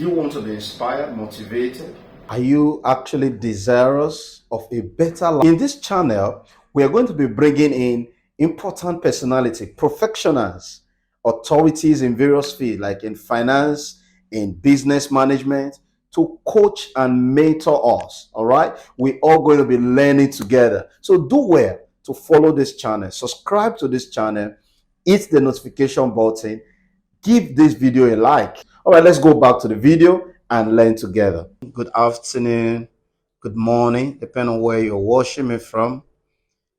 Do you want to be inspired, motivated? Are you actually desirous of a better life? In this channel, we are going to be bringing in important personality, professionals, authorities in various fields like in finance, in business management, to coach and mentor us. All right, we're all going to be learning together. So do well to follow this channel, subscribe to this channel, hit the notification button, give this video a like. All right, let's go back to the video and learn together. Good afternoon, good morning, depending on where you're watching me from.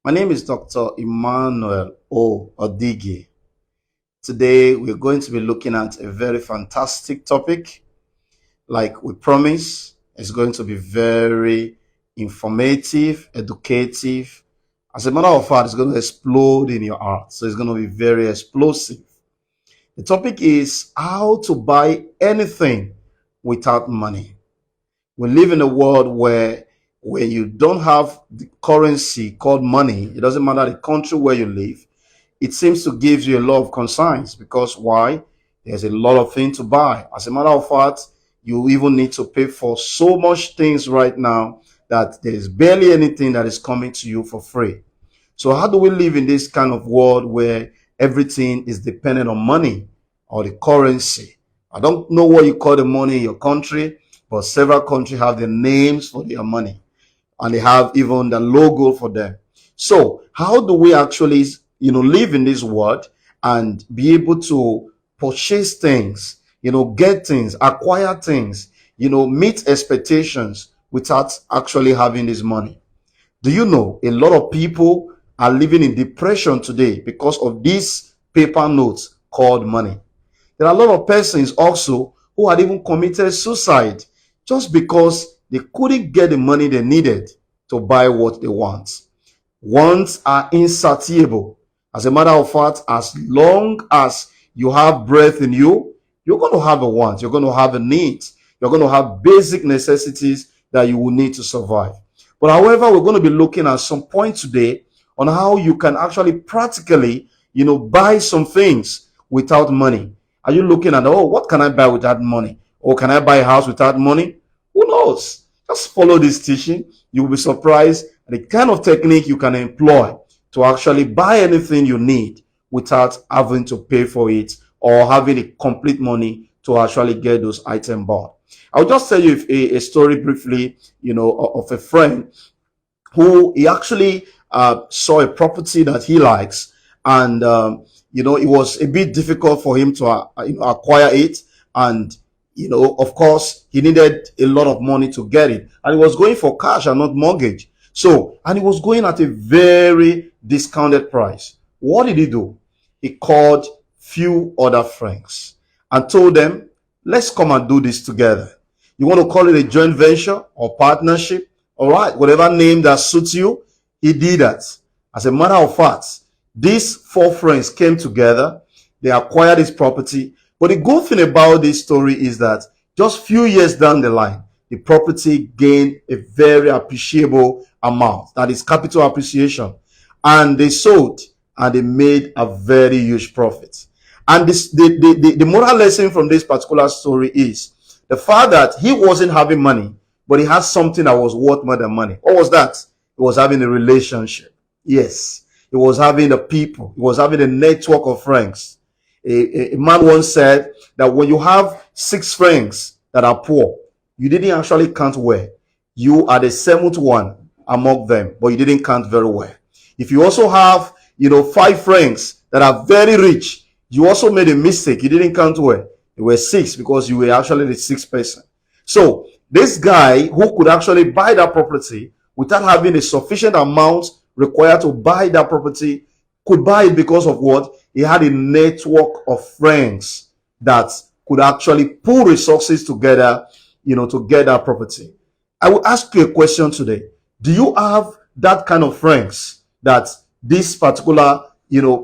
My name is Dr. Emmanuel O. Odigi. Today, we're going to be looking at a very fantastic topic. Like we promised, it's going to be very informative, educative. As a matter of fact, it's going to explode in your heart. So it's going to be very explosive. The topic is how to buy anything without money. We live in a world where you don't have the currency called money, it doesn't matter the country where you live, it seems to give you a lot of concerns. Because why? There's a lot of things to buy. As a matter of fact, you even need to pay for so much things right now that there's barely anything that is coming to you for free. So how do we live in this kind of world where everything is dependent on money or the currency? I don't know what you call the money in your country, but several countries have the names for their money, and they have even the logo for them. So how do we actually, live in this world and be able to purchase things, get things, acquire things, meet expectations without actually having this money? Do you know a lot of people are living in depression today because of these paper notes called money? There are a lot of persons also who had even committed suicide just because they couldn't get the money they needed to buy what they want. Wants are insatiable. As a matter of fact, as long as you have breath in you, you're going to have a want, you're going to have a need, you're going to have basic necessities that you will need to survive. But however, we're going to be looking at some point today on how you can actually practically, buy some things without money. Are you looking at, what can I buy without money? Or can I buy a house without money? Who knows? Just follow this teaching. You will be surprised at the kind of technique you can employ to actually buy anything you need without having to pay for it or having the complete money to actually get those items bought. I'll just tell you a story briefly, of a friend who he actually saw a property that he likes, and it was a bit difficult for him to acquire it, and of course he needed a lot of money to get it, and he was going for cash and not mortgage. So, and he was going at a very discounted price. What did he do? He called few other friends and told them, let's come and do this together. You want to call it a joint venture or partnership? All right, whatever name that suits you. He did that. As a matter of fact, these four friends came together. They acquired this property. But the good thing about this story is that just few years down the line, the property gained a very appreciable amount. That is capital appreciation. And they sold and they made a very huge profit. And the moral lesson from this particular story is the fact that he wasn't having money, but he had something that was worth more than money. What was that? He was having a relationship. Yes. He was having the people. He was having a network of friends. A man once said that when you have 6 friends that are poor, you didn't actually count well. You are the 7th one among them, but you didn't count very well. If you also have, 5 friends that are very rich, you also made a mistake. You didn't count well. You were 6 because you were actually the 6th person. So this guy who could actually buy that property without having a sufficient amount required to buy that property could buy it because of what? He had a network of friends that could actually pull resources together, to get that property. I will ask you a question today. Do you have that kind of friends that this particular,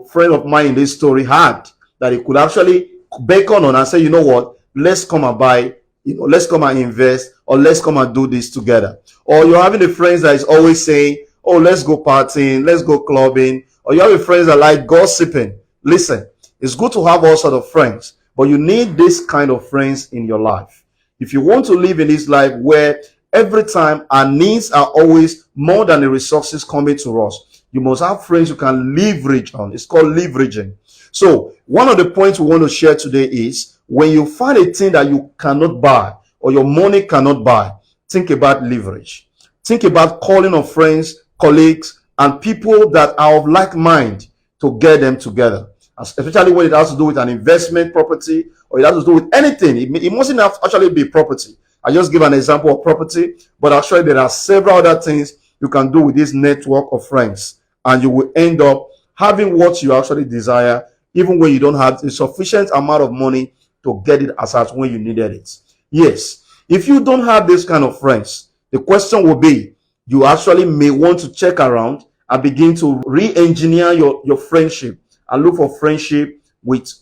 friend of mine in this story had, that he could actually beckon on and say, you know what, let's come and buy, let's come and invest, or let's come and do this together? Or you're having a friends that is always saying, oh, let's go partying, let's go clubbing, or you have a friends that like gossiping. Listen, it's good to have all sort of friends, but you need this kind of friends in your life. If you want to live in this life where every time our needs are always more than the resources coming to us, you must have friends you can leverage on. It's called leveraging. So one of the points we want to share today is when you find a thing that you cannot buy or your money cannot buy, think about leverage. Think about calling on friends, colleagues, and people that are of like mind to get them together. Especially when it has to do with an investment property or it has to do with anything. It mustn't have actually be property. I just give an example of property, but actually there are several other things you can do with this network of friends, and you will end up having what you actually desire, even when you don't have a sufficient amount of money to get it as at when you needed it. Yes, if you don't have this kind of friends, the question will be, you actually may want to check around and begin to re-engineer your friendship and look for friendship with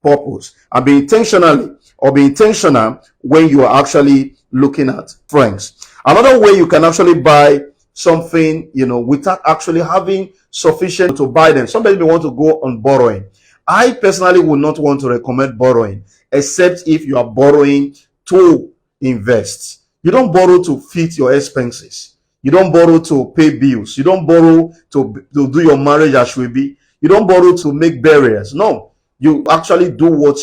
purpose, and be intentional when you are actually looking at friends. Another way you can actually buy something, without actually having sufficient to buy them. Somebody may want to go on borrowing. I personally would not want to recommend borrowing, except if you are borrowing to invest. You don't borrow to fit your expenses. You don't borrow to pay bills. You don't borrow to do your marriage as should be. You don't borrow to make barriers. No, you actually do what,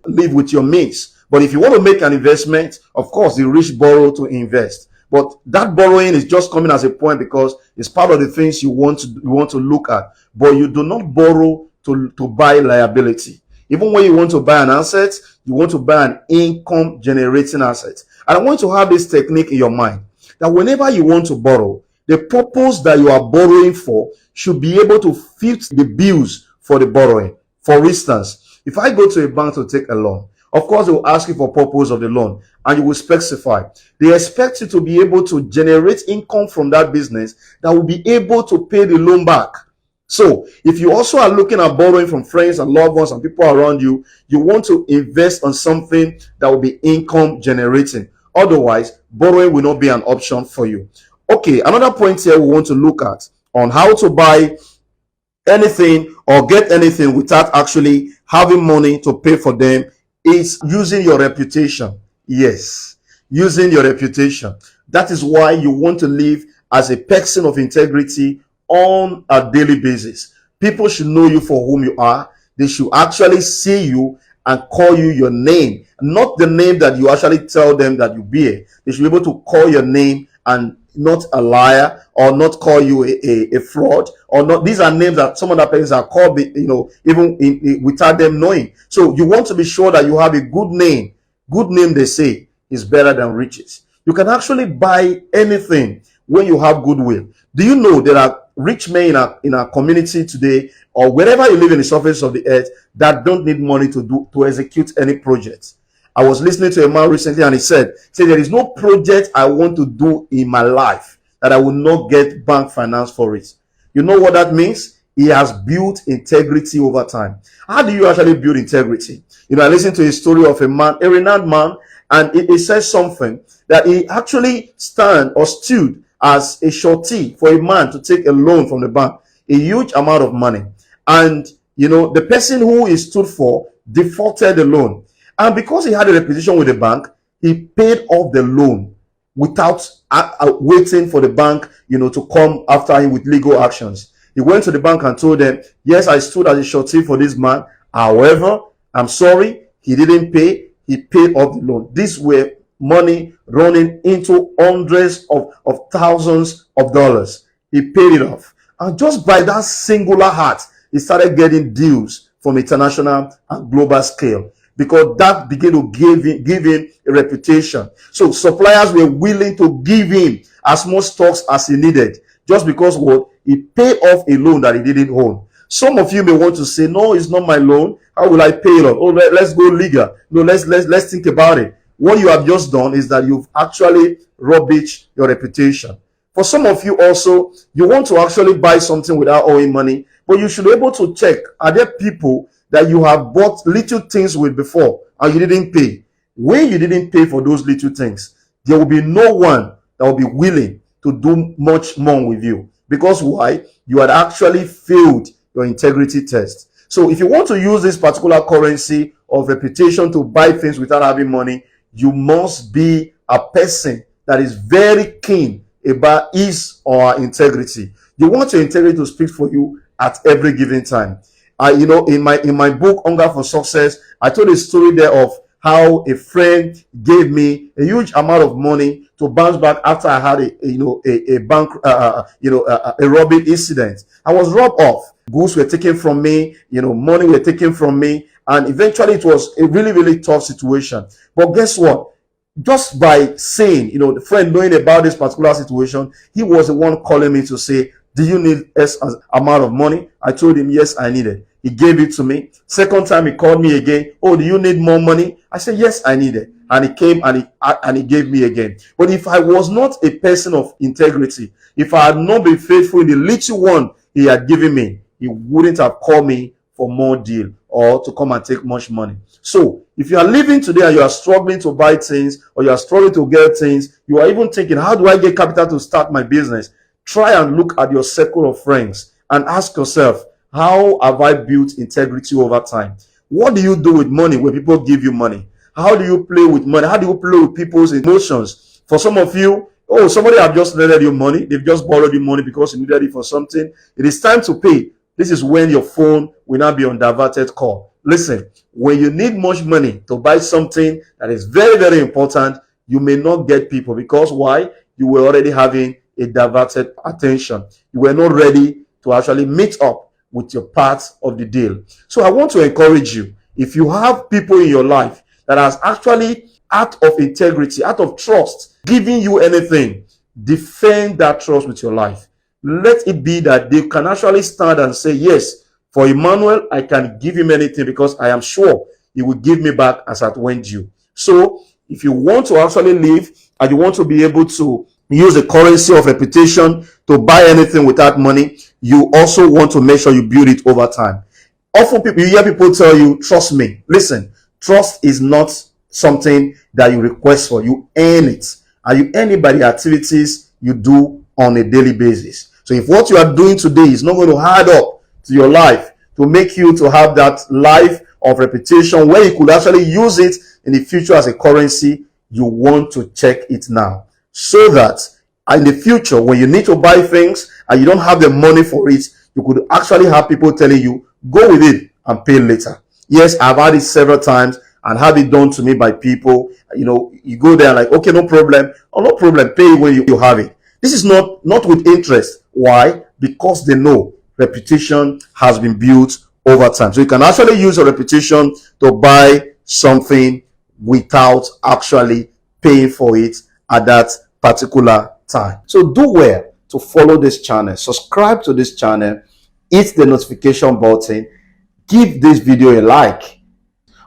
live with your means. But if you want to make an investment, of course, the rich borrow to invest. But that borrowing is just coming as a point because it's part of the things you want to look at. But you do not borrow to buy liability. Even when you want to buy an asset, you want to buy an income generating asset. And I want to have this technique in your mind that whenever you want to borrow, the purpose that you are borrowing for should be able to fit the bills for the borrowing. For instance, if I go to a bank to take a loan, of course, they will ask you for purpose of the loan and you will specify. They expect you to be able to generate income from that business that will be able to pay the loan back. So if you also are looking at borrowing from friends and loved ones and people around you, you want to invest on something that will be income generating. Otherwise, borrowing will not be an option for you. Okay, another point here we want to look at on how to buy anything or get anything without actually having money to pay for them is using your reputation. Yes, using your reputation. That is why you want to live as a person of integrity on a daily basis. People should know you for whom you are. They should actually see you and call you your name, not the name that you actually tell them that you bear. They should be able to call your name and not a liar, or not call you a fraud, or not. These are names that some other persons are called, even without them knowing. So you want to be sure that you have a good name. Good name, they say, is better than riches. You can actually buy anything when you have goodwill. Do you know there are rich men in our community today, or wherever you live in the surface of the earth, that don't need money to execute any project? I was listening to a man recently and he said there is no project I want to do in my life that I will not get bank finance for it. You know what that means? He has built integrity over time. How do you actually build integrity? I listened to a story of a man, a renowned man, and it says something that he actually stood as a surety for a man to take a loan from the bank, a huge amount of money. And, the person who he stood for defaulted the loan. And because he had a reputation with the bank, he paid off the loan without waiting for the bank, to come after him with legal actions. He went to the bank and told them, yes, I stood as a surety for this man. However, I'm sorry, he didn't pay. He paid off the loan. These were money running into hundreds of thousands of dollars. He paid it off. And just by that singular act, he started getting deals from international and global scale, because that began to give him a reputation. So suppliers were willing to give him as much stocks as he needed, just because he paid off a loan that he didn't own. Some of you may want to say, no, it's not my loan. How will I pay it off? Oh, let's go legal. No, let's think about it. What you have just done is that you've actually rubbished your reputation. For some of you also, you want to actually buy something without owing money, but you should be able to check, are there people that you have bought little things with before and you didn't pay? When you didn't pay for those little things, there will be no one that will be willing to do much more with you. Because why? You had actually failed your integrity test. So if you want to use this particular currency of reputation to buy things without having money, you must be a person that is very keen about his or her integrity. You want your integrity to speak for you at every given time. In my book Hunger for Success, I told a story there of how a friend gave me a huge amount of money to bounce back after I had a robbing incident. I was robbed off. Goods were taken from me, money were taken from me, and eventually it was a really, really tough situation. But guess what? Just by saying, the friend knowing about this particular situation, he was the one calling me to say, do you need X amount of money? I told him, yes, I need it. He gave it to me. Second time he called me again. Oh, do you need more money? I said, yes, I need it. And he came and he gave me again. But if I was not a person of integrity, if I had not been faithful in the little one he had given me, he wouldn't have called me for more deal or to come and take much money. So if you are living today and you are struggling to buy things or you are struggling to get things, you are even thinking, how do I get capital to start my business? Try and look at your circle of friends and ask yourself, how have I built integrity over time? What do you do with money when people give you money? How do you play with money? How do you play with people's emotions? For some of you, oh, somebody have just lended you money. They've just borrowed you money because you needed it for something. It is time to pay. This is when your phone will not be on diverted call. Listen, when you need much money to buy something that is very, very important, you may not get people because why? You were already having a diverted attention. You were not ready to actually meet up with your part of the deal. So I want to encourage you, if you have people in your life that has actually, out of integrity, out of trust, giving you anything, defend that trust with your life. Let it be that they can actually stand and say, yes, for Emmanuel, I can give him anything because I am sure he will give me back as at when due. So if you want to actually live and you want to be able to use the currency of reputation to buy anything without money, you also want to make sure you build it over time. Often you hear people tell you, trust me. Listen, trust is not something that you request for. You earn it. And you earn it by the activities you do on a daily basis. So if what you are doing today is not going to add up to your life to make you to have that life of reputation where you could actually use it in the future as a currency, you want to check it now. So that in the future, when you need to buy things and you don't have the money for it, you could actually have people telling you, go with it and pay later. Yes, I've had it several times and have it done to me by people. You go there like, okay, no problem. Oh, no problem. Pay when you have it. This is not with interest. Why? Because they know reputation has been built over time. So you can actually use your reputation to buy something without actually paying for it at that particular time. So do well to follow this channel, subscribe to this channel, hit the notification button, give this video a like.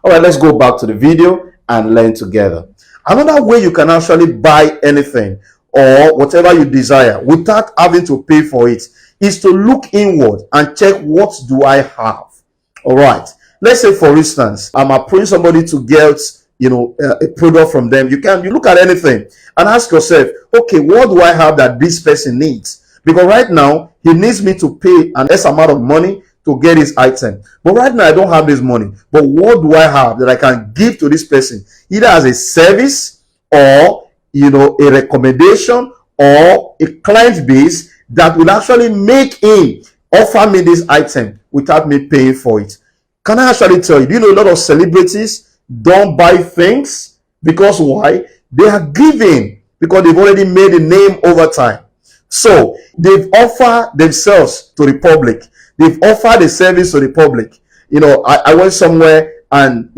All right, let's go back to the video and learn together. Another way you can actually buy anything or whatever you desire without having to pay for it is to look inward and check, what do I have? All right, let's say for instance, I'm approaching somebody to get a product from them. You look at anything and ask yourself, okay, what do I have that this person needs? Because right now he needs me to pay an S amount of money to get his item, but right now I don't have this money. But what do I have that I can give to this person, either as a service or a recommendation or a client base that will actually make him offer me this item without me paying for it? Can I actually tell you, do you know a lot of celebrities don't buy things because why? They are giving because they've already made a name over time. So they've offered themselves to the public. They've offered a service to the public. I went somewhere and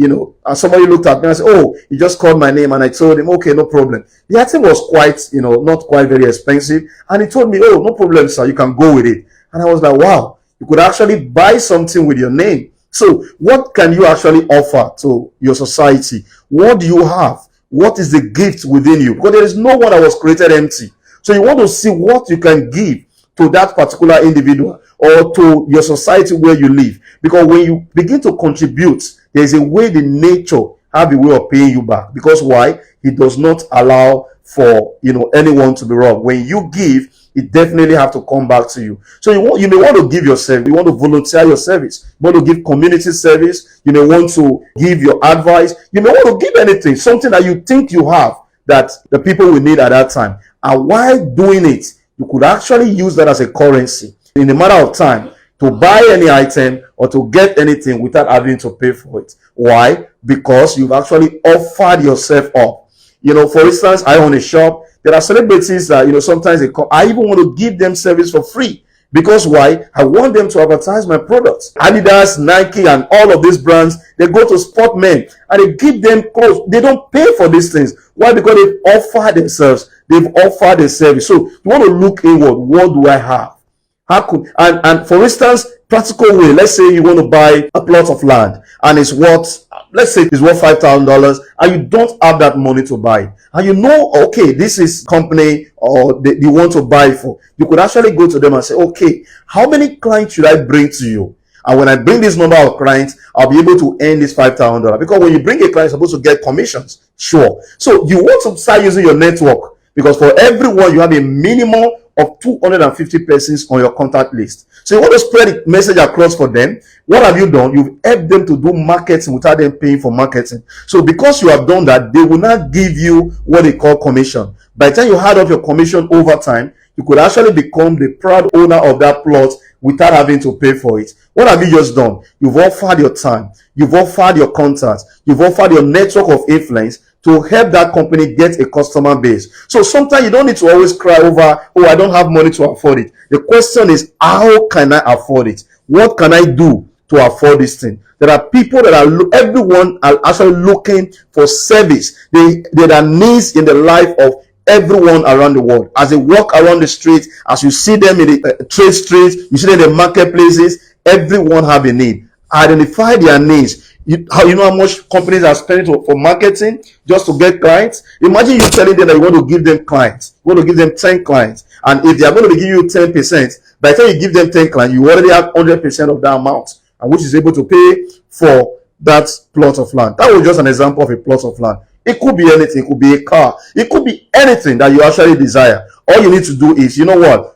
somebody looked at me and said, oh, he just called my name, and I told him, okay, no problem. The item was quite, not quite very expensive, and he told me, oh, no problem, sir, you can go with it. And I was like, wow, you could actually buy something with your name. So what can you actually offer to your society? What do you have? What is the gift within you? Because there is no one that was created empty. So you want to see what you can give to that particular individual or to your society where you live. Because when you begin to contribute, there is a way the nature have a way of paying you back. Because why? He does not allow for anyone to be robbed. When you give, it definitely have to come back to you. So you may want to give yourself, you want to volunteer your service, you want to give community service, you may want to give your advice, you may want to give anything, something that you think you have that the people will need at that time. And while doing it, you could actually use that as a currency in a matter of time to buy any item or to get anything without having to pay for it. Why? Because you've actually offered yourself up. For instance, I own a shop. There are celebrities that, sometimes they come. I even want to give them service for free. Because why? I want them to advertise my products. Adidas, Nike, and all of these brands, they go to sportmen and they give them clothes. They don't pay for these things. Why? Because they've offered themselves. They've offered a service. So you want to look inward. What do I have? How could and for instance, practical way, let's say you want to buy a plot of land and it's worth, let's say it's worth $5,000 and you don't have that money to buy it. And okay, this is company or you want to buy for. You could actually go to them and say, okay, how many clients should I bring to you? And when I bring this number of clients, I'll be able to earn this $5,000. Because when you bring a client, you're supposed to get commissions. Sure. So you want to start using your network, because for everyone, you have a minimum of 250 persons on your contact list. So you want to spread the message across for them. What have you done? You've helped them to do marketing without them paying for marketing. So because you have done that, they will not give you what they call commission. By the time you add up your commission over time, you could actually become the proud owner of that plot without having to pay for it. What have you just done? You've offered your time. You've offered your contacts. You've offered your network of influence to help that company get a customer base. So sometimes you don't need to always cry over, oh, I don't have money to afford it. The question is, how can I afford it? What can I do to afford this thing? There are people that everyone are actually looking for service. There are needs in the life of everyone around the world. As they walk around the street, as you see them in the trade streets, you see them in the marketplaces, everyone have a need. Identify their needs. You know how much companies are spending for marketing just to get clients? Imagine you telling them that you want to give them clients. You want to give them 10 clients. And if they are going to give you 10%, by the time you give them 10 clients, you already have 100% of that amount, and which is able to pay for that plot of land. That was just an example of a plot of land. It could be anything. It could be a car. It could be anything that you actually desire. All you need to do is,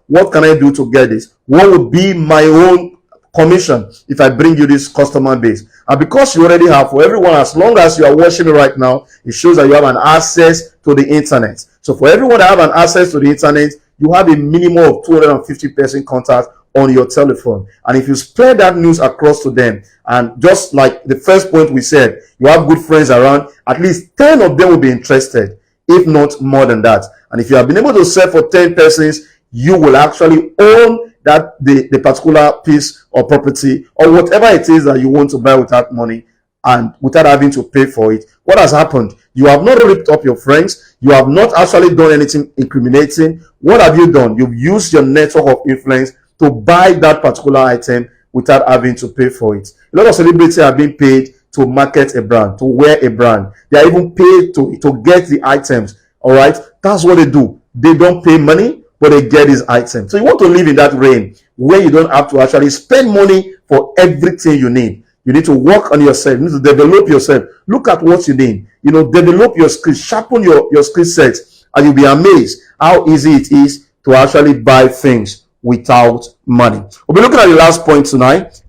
what can I do to get this? What would be my own commission if I bring you this customer base? And because you already have, for everyone, as long as you are watching me right now, it shows that you have an access to the internet. So for everyone that have an access to the internet, you have a minimum of 250 person contact on your telephone. And if you spread that news across to them, and just like the first point we said, you have good friends around, at least 10 of them will be interested, if not more than that. And if you have been able to sell for 10 persons, you will actually own that the particular piece of property or whatever it is that you want to buy without money and without having to pay for it. What has happened? You have not ripped up your friends. You have not actually done anything incriminating. What have you done? You've used your network of influence to buy that particular item without having to pay for it. A lot of celebrities are being paid to market a brand, to wear a brand. They are even paid to get the items. All right, that's what they do. They don't pay money, but they get these items. So you want to live in that reign where you don't have to actually spend money for everything you need. You need to work on yourself. You need to develop yourself. Look at what you need. Develop your skills, sharpen your skill sets, and you'll be amazed how easy it is to actually buy things without money. We'll be looking at the last point tonight.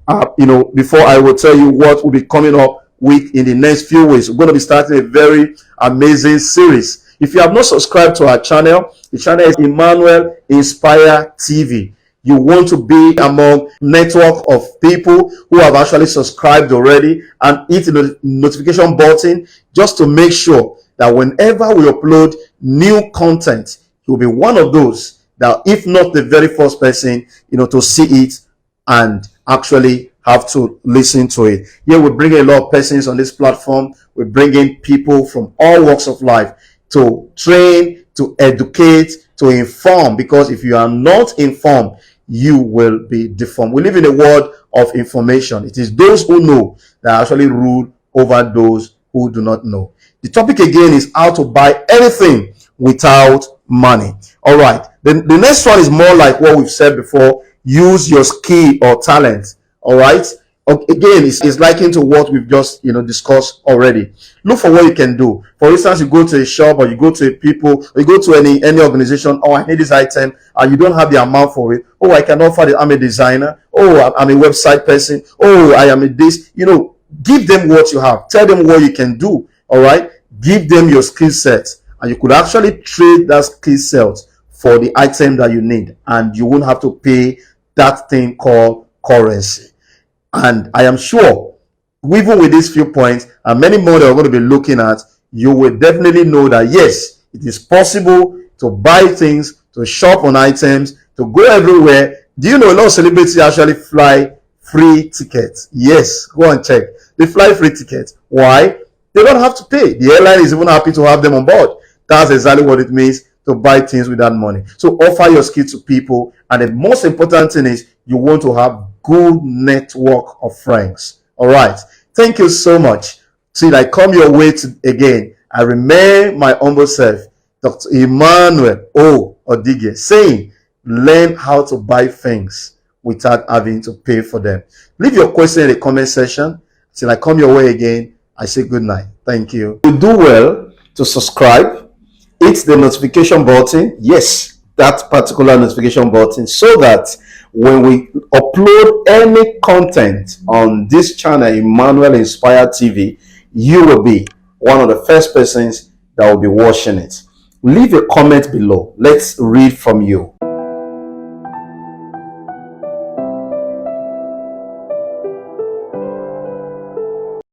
Before I will tell you what will be coming up with in the next few weeks. We're going to be starting a very amazing series. If you have not subscribed to our channel, the channel is Emmanuel Inspire TV. You want to be among network of people who have actually subscribed already and hit the notification button just to make sure that whenever we upload new content, you'll be one of those that, if not the very first person, to see it and actually have to listen to it. Here we bring a lot of persons on this platform. We bring in people from all walks of life to train, to educate, to inform, because if you are not informed, you will be deformed. We live in a world of information. It is those who know that actually rule over those who do not know. The topic again is how to buy anything without money. All right. The next one is more like what we've said before. Use your skill or talent. All right. Again, it's likened to what we've just discussed already. Look for what you can do. For instance, you go to a shop, or you go to people, or you go to any organization. Oh, I need this item, and you don't have the amount for it. Oh, I can offer it. I'm a designer. Oh, I'm a website person. Oh, I am a this. Give them what you have. Tell them what you can do. All right. Give them your skill set, and you could actually trade that skill set for the item that you need, and you won't have to pay that thing called currency. And I am sure, even with these few points and many more that we're going to be looking at, you will definitely know that yes, it is possible to buy things, to shop on items, to go everywhere. Do you know a lot of celebrities actually fly free tickets? Yes, go and check. They fly free tickets. Why? They don't have to pay. The airline is even happy to have them on board. That's exactly what it means to buy things with that money. So offer your skill to people, and the most important thing is you want to have good network of friends. All right. Thank you so much. Till I come your way again, I remain my humble self, Dr. Emmanuel O. Odige, saying, learn how to buy things without having to pay for them. Leave your question in the comment section. Till I come your way again, I say good night. Thank you. You do well to subscribe. Hit the notification button. Yes, that particular notification button, so that when we upload any content on this channel, Emmanuel Inspire TV, you will be one of the first persons that will be watching it. Leave a comment below. Let's read from you.